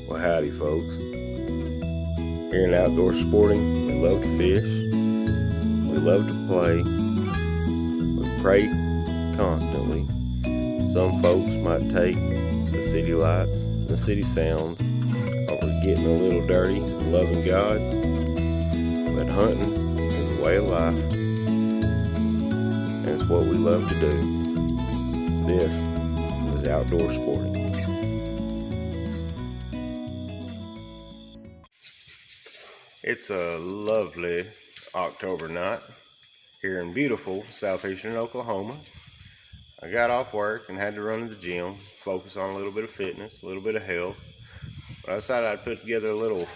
Well, howdy, folks. Here in outdoor sporting, we love to fish, we love to play, we pray constantly. Some folks might take the city lights, the city sounds, over getting a little dirty, loving God, but hunting is a way of life, and it's what we love to do. This is outdoor sporting. It's a lovely October night here in beautiful southeastern Oklahoma. I got off work and had to run to the gym, focus on a little bit of fitness, a little bit of health. But I decided I'd put together a little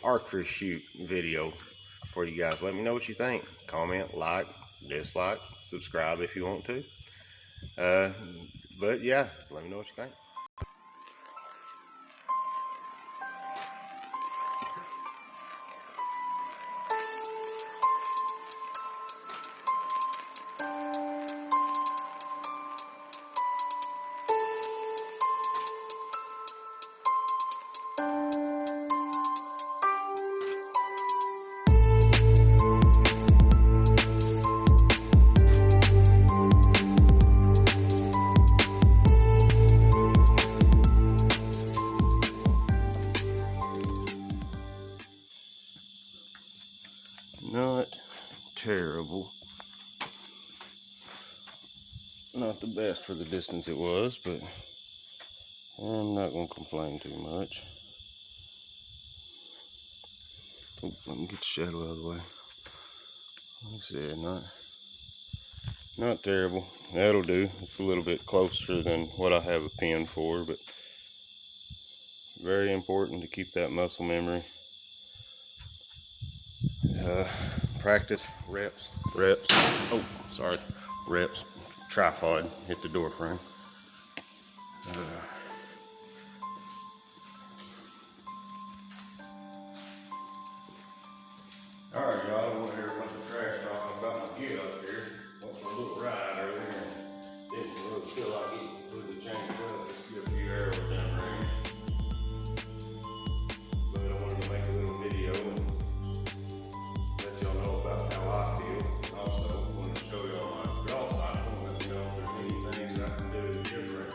archery shoot video for you guys. Let me know what you think. Comment, like, dislike, subscribe if you want to. But yeah, let me know what you think. Not terrible. Not the best for the distance it was, but I'm not going to complain too much. Oh, let me get the shadow out of the way. Like I said, not terrible. That'll do. It's a little bit closer than what I have a pin for, but very important to keep that muscle memory. Practice, reps. Oh, sorry, reps. Tripod hit the door frame. All right, y'all. I don't want to hear a bunch of trash talking about my gear up here. Went for a little ride earlier and didn't really feel like eating food to change up. Just get a few arrows down range. But I wanted to make a little video and let y'all know about how I feel. Also, I wanted to show y'all my draw cycle and let me know if there's anything that I can do different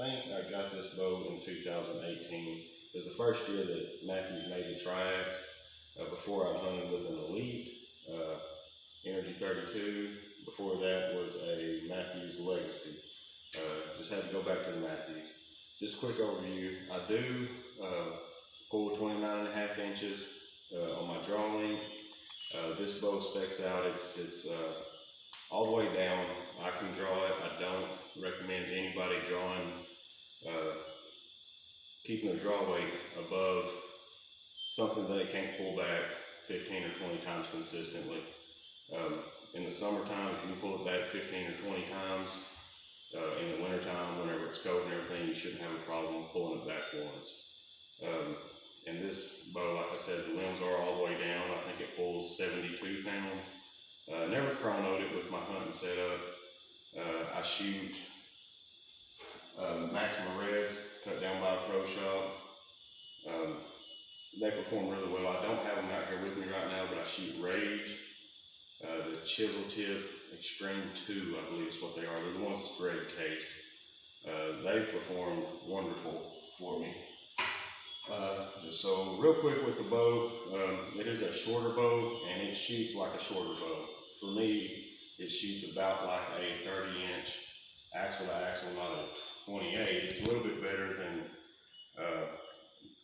think I got this bow in 2018. It was the first year that Matthews made the triax. Before I hunted with an Elite, Energy 32. Before that was a Matthews Legacy. Just had to go back to the Matthews. Just a quick overview. I do pull 29.5 inches on my draw length. This bow specs out. It's all the way down. I can draw it. I don't recommend anybody drawing, keeping the draw weight above something they can't pull back 15 or 20 times consistently. In the summertime, if you can pull it back 15 or 20 times, in the wintertime, whenever it's cold and everything, you shouldn't have a problem pulling it back once. And this bow, like I said, the limbs are all the way down. I think it pulls 72 pounds. Never chronoed it with my hunting setup. I shoot Maxima Reds, cut down by a pro shop. They perform really well. I don't have them out here with me right now, but I shoot Rage, the Chisel Tip Extreme 2, I believe is what they are. They're the ones that's red cased. They've performed wonderful for me. So real quick with the bow, it is a shorter bow and it shoots like a shorter bow. For me, it shoots about like a 30-inch axle to axle, not a 28. It's a little bit better than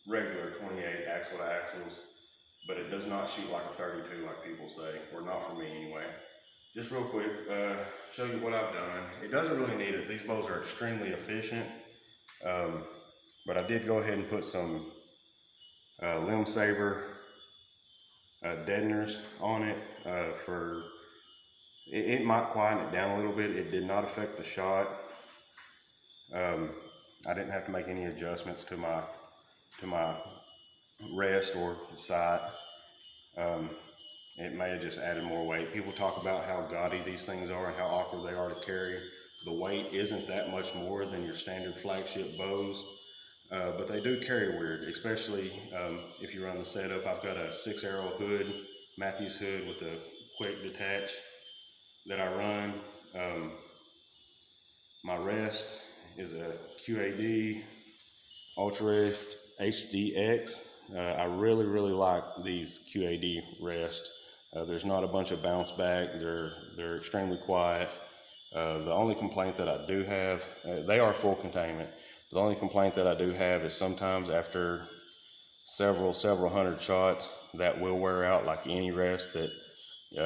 regular 28 axle to axles, but it does not shoot like a 32 like people say, or not for me anyway. Just real quick, show you what I've done. It doesn't really need it. These bows are extremely efficient, but I did go ahead and put some limb saver deadeners on it for it might quieten it down a little bit. It did not affect the shot. I didn't have to make any adjustments to my rest or sight. It may have just added more weight. People talk about how gaudy these things are and how awkward they are to carry. The weight isn't that much more than your standard flagship bows, but they do carry weird, especially if you run the setup. I've got a 6-arrow hood, Matthews hood with a quick detach that I run. My rest is a QAD Ultra Rest HDX. I really like these QAD rest. There's not a bunch of bounce back. They're extremely quiet. The only complaint that I do have, they are full containment. The only complaint that I do have is sometimes after several hundred shots, that will wear out like any rest that,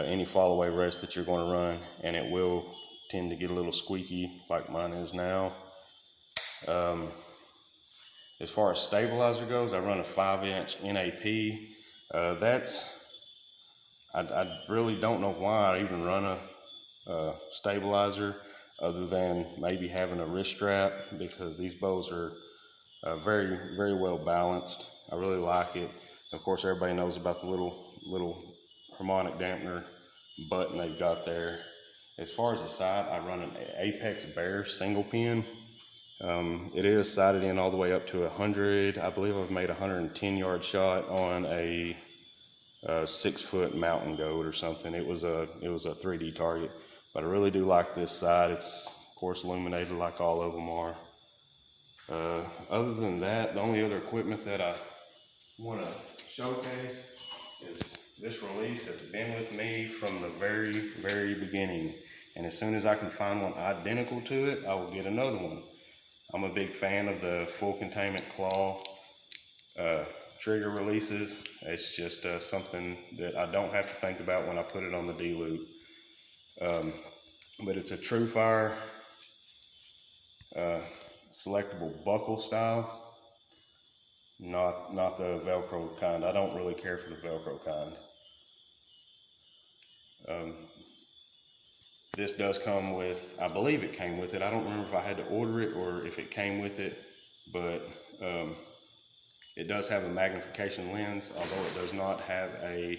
any fall away rest that you're going to run, and it will tend to get a little squeaky like mine is now. As far as stabilizer goes, I run a 5-inch NAP. I really don't know why I even run a stabilizer other than maybe having a wrist strap, because these bows are very well balanced. I really like it. Of course, everybody knows about the little harmonic dampener button they've got there. As far as the sight, I run an Apex Bear single pin. It is sighted in all the way up to 100. I believe I've made a 110-yard shot on a 6-foot mountain goat or something. It was a 3D target, but I really do like this sight. It's of course illuminated like all of them are. Other than that, the only other equipment that I want to showcase is this release has been with me from the very beginning, and as soon as I can find one identical to it, I will get another one. I'm a big fan of the full containment claw trigger releases. It's just something that I don't have to think about when I put it on the D-loop. But it's a True Fire selectable buckle style, not the Velcro kind. I don't really care for the Velcro kind. This does come with, I believe it came with it. I don't remember if I had to order it or if it came with it, but it does have a magnification lens, although it does not have a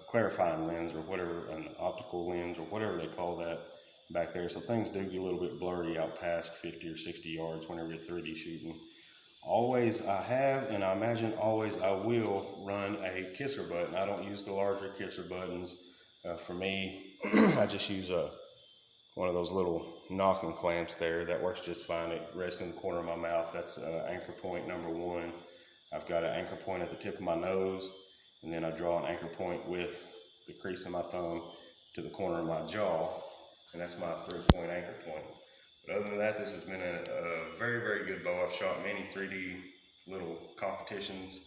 clarifying lens or whatever, an optical lens or whatever they call that back there. So things do get a little bit blurry out past 50 or 60 yards whenever you're 3D shooting. Always I have, and I imagine always I will, run a kisser button. I don't use the larger kisser buttons. For me, I just use a one of those little knocking clamps there. That works just fine. It rests in the corner of my mouth. That's anchor point number one. I've got an anchor point at the tip of my nose, and then I draw an anchor point with the crease of my thumb to the corner of my jaw, and that's my 3-point anchor point. But other than that, this has been a very, very good bow. I've shot many 3D little competitions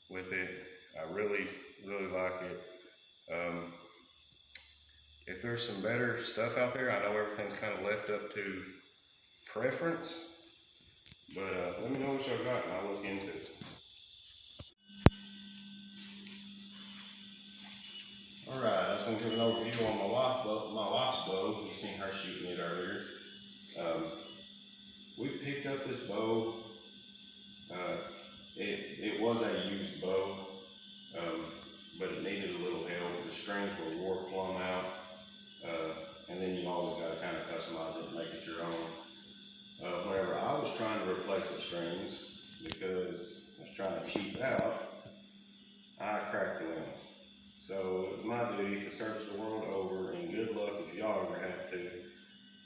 with it. I really, really like it. If there's some better stuff out there, I know everything's kind of left up to preference, but let me know what y'all got and I'll look into it. Alright, I was going to give an overview on my wife's bow. You've seen her shooting it earlier. We picked up this bow. It was a used bow, but it needed a little help. The strings were wore plumb out, and then you always got to kind of customize it and make it your own. Whenever I was trying to replace the strings, because I was trying to cheap out, I cracked the limbs. So it was my duty to search the world over, and good luck if y'all ever have to.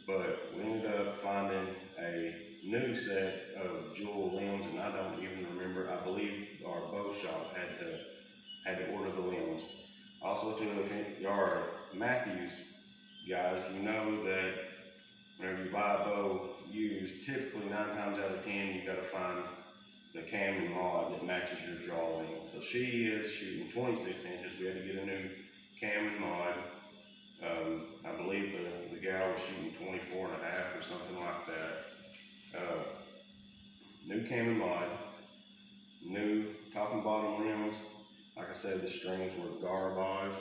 But we ended up finding a new set of jewel limbs, and I don't even remember. I believe our bow shop had to order the limbs. Also, too, if y'all are Matthews guys, you know that whenever you buy a bow used, typically 9 times out of 10, you got to find the cam and mod that matches your draw length. So she is shooting 26 inches. We had to get a new cam and mod. I believe the gal was shooting 24 and a half or something like that. New cam and mod, new top and bottom limbs. Like I said, the strings were garbage,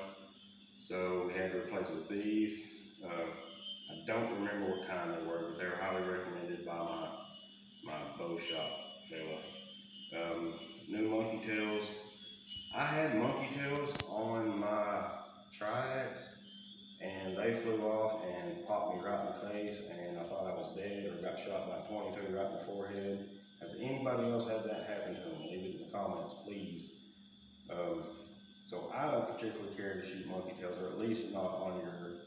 so we had to replace it with these. I don't remember what kind they were, but they were highly recommended by my bow shop fella. New monkey tails. I had monkey tails on my triax, and they flew off and popped me right in the face, and I thought I was dead or got shot by a 22 right in the forehead. Has anybody else had that happen to them? Leave it in the comments, please. So I don't particularly care to shoot monkey tails, or at least not on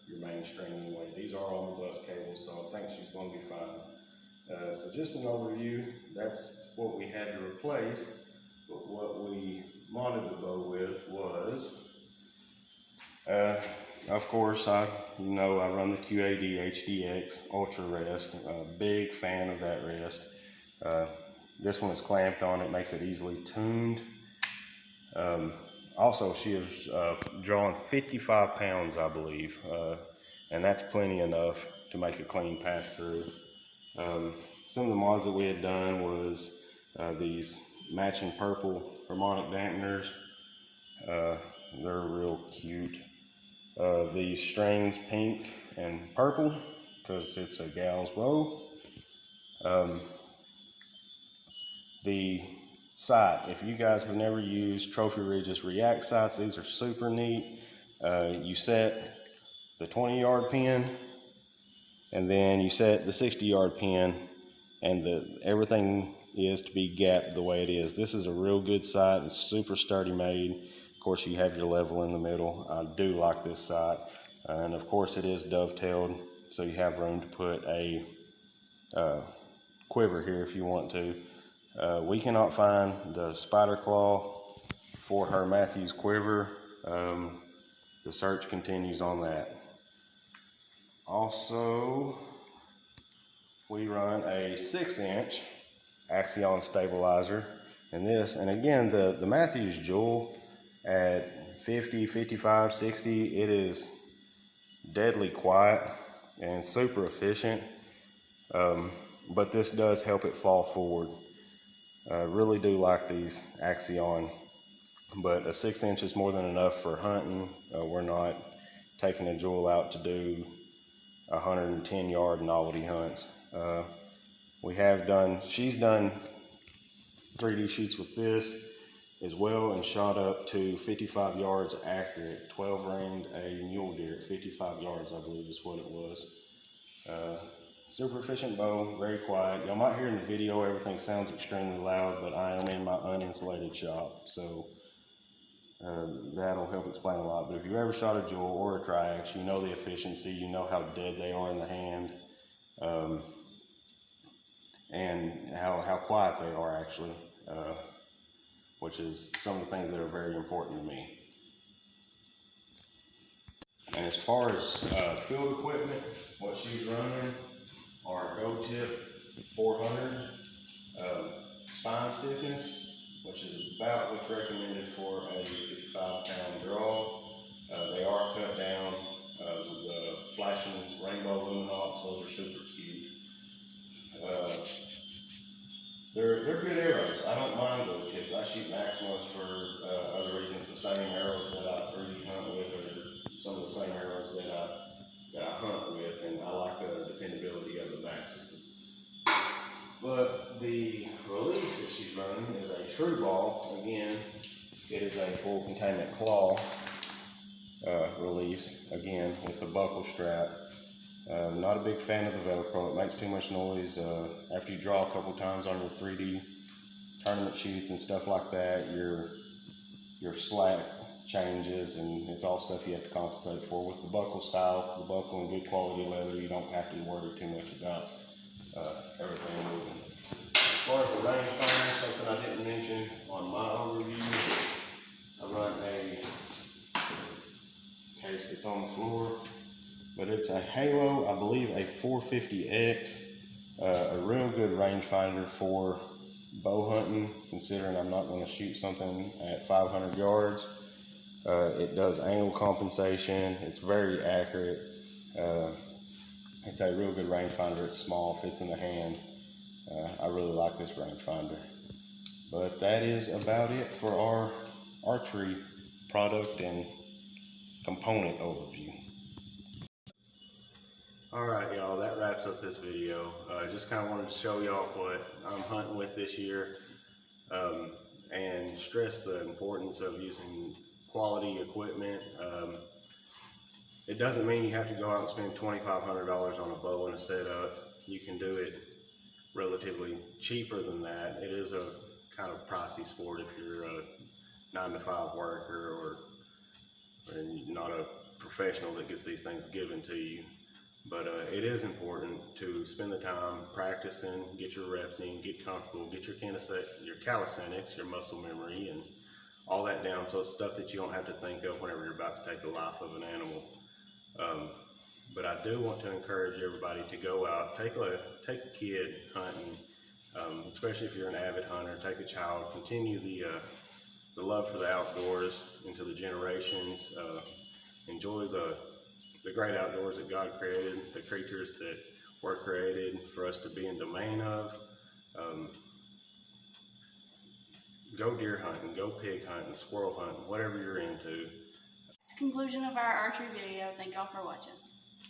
your main string anyway. These are omnibus cables, so I think she's going to be fine. So just an overview, that's what we had to replace, but what we modded the bow with was, of course, I run the QAD HDX Ultra Rest. Big fan of that rest. This one is clamped on, it makes it easily tuned. Also, she is drawing 55 pounds, I believe, and that's plenty enough to make a clean pass through. Some of the mods that we had done was these matching purple harmonic dampeners. They're real cute. These strings, pink and purple, because it's a gal's bow. The sight, if you guys have never used Trophy Ridge's React sights, these are super neat. You set the 20-yard pin, and then you set the 60-yard pin, and everything is to be gapped the way it is. This is a real good sight. It's super sturdy made. Of course, you have your level in the middle. I do like this sight, and of course it is dovetailed, so you have room to put a quiver here if you want to. We cannot find the spider claw for her Matthews quiver. The search continues on that. Also, we run a 6-inch Axion stabilizer in this, and again, the Matthews Jewel at 50, 55, 60, it is deadly quiet and super efficient, but this does help it fall forward. I really do like these Axion, but a 6-inch is more than enough for hunting. We're not taking a Jewel out to do 110-yard novelty hunts. She's done 3D shoots with this as well, and shot up to 55 yards accurate, 12 ringed a mule deer at 55 yards, I believe is what it was. Super efficient bow, very quiet. Y'all might hear in the video everything sounds extremely loud, but I am in my uninsulated shop, so That'll help explain a lot. But if you ever shot a jewel or a triax, you know the efficiency, you know how dead they are in the hand, and how quiet they are actually, which is some of the things that are very important to me. And as far as field equipment, what she's running are Go Tip 400 spine stiffness, which is about what's recommended for a 55-pound draw. They are cut down with the flashing rainbow luminox. Those are super cute. They're good arrows. I don't mind Go Tips. I shoot Maximus for other reasons. The same arrows that I 3D hunt with are some of the same arrows that I hunt with, and I like the dependability of the back system. But the release that she's running is a true ball. Again, it is a full containment claw release, again with the buckle strap. Not a big fan of the Velcro. It makes too much noise. After you draw a couple times on your 3D tournament shoots and stuff like that, your slack changes, and it's all stuff you have to compensate for. With the buckle style, the buckle and good quality leather, you don't have to worry too much about everything moving. As far as the rangefinder, something I didn't mention on my overview, I run a case that's on the floor, but it's a Halo, I believe a 450X, a real good rangefinder for bow hunting, considering I'm not going to shoot something at 500 yards. It does angle compensation. It's very accurate. It's a real good rangefinder. It's small, fits in the hand. I really like this rangefinder. But that is about it for our archery product and component overview. Alright y'all, that wraps up this video. Just kind of wanted to show y'all what I'm hunting with this year, and stress the importance of using quality equipment. It doesn't mean you have to go out and spend $2,500 on a bow and a setup. You can do it relatively cheaper than that. It is a kind of pricey sport if you're a 9-to-5 worker or not a professional that gets these things given to you. But it is important to spend the time practicing, get your reps in, get comfortable, get your calisthenics, your muscle memory, and all that down, so it's stuff that you don't have to think of whenever you're about to take the life of an animal. But I do want to encourage everybody to go out, take a kid hunting, especially if you're an avid hunter. Take a child, continue the love for the outdoors into the generations. Enjoy the great outdoors that God created, the creatures that were created for us to be in domain of. Go deer hunting, go pig hunting, squirrel hunting, whatever you're into. That's the conclusion of our archery video. Thank y'all for watching.